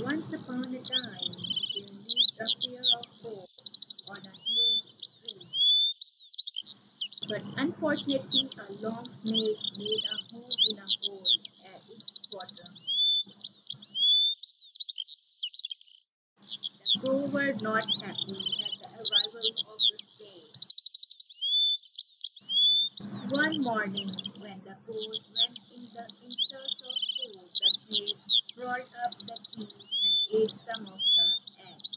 Once upon a time, there lived a pair of crows on a huge tree. But unfortunately, a long snake made a home in a hole at its bottom. The crows were not happy at the arrival of the snake. One morning, when the crows went in search of food, the snake crawled up the tree and ate some of the eggs.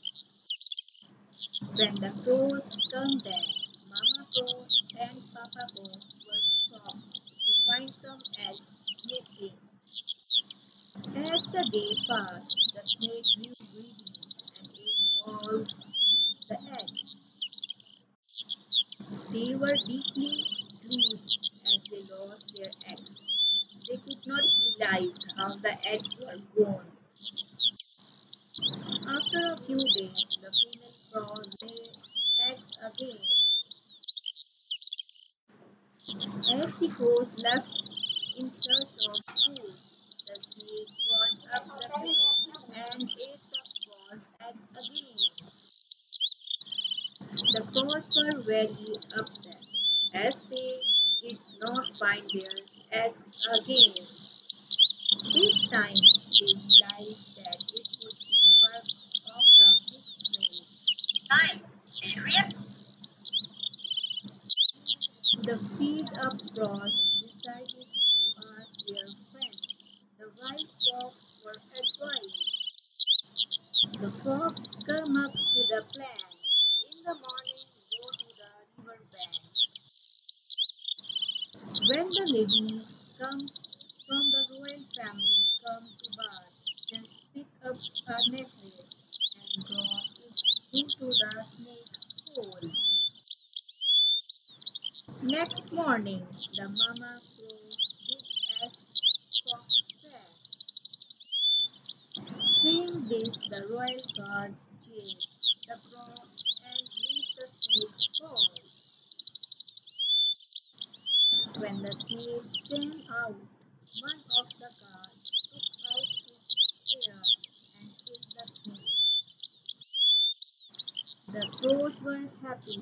When the crows come back, Mama Crow and Papa Crow were shocked to find some eggs missing. As the day passed, the snake grew greedy and ate all the eggs. They were deeply grieved as they lost their eggs. They could not realize how the eggs were gone. After a few days, the female crow laid eggs again. As the crows left in search of food, the snake crawled up the tree and ate the crow's eggs again. The crows were very upset as they did not find their eggs again. This time they realized that it would be work of the big snake. Time. Serious? The feed up crows decided to ask their friends, the white fox, for advice. The fox came up with a plan. In the morning, go to the river bank. When the ladies come from the royal family come to bath, just pick up a necklace and drop it into the snake's hole. Next morning, the mama crow did as fox said. Seeing this, the royal guard chased the crow and reached the snake's hole. When the snake came out, one of the guards took out his spear and killed the snake. The crows were happy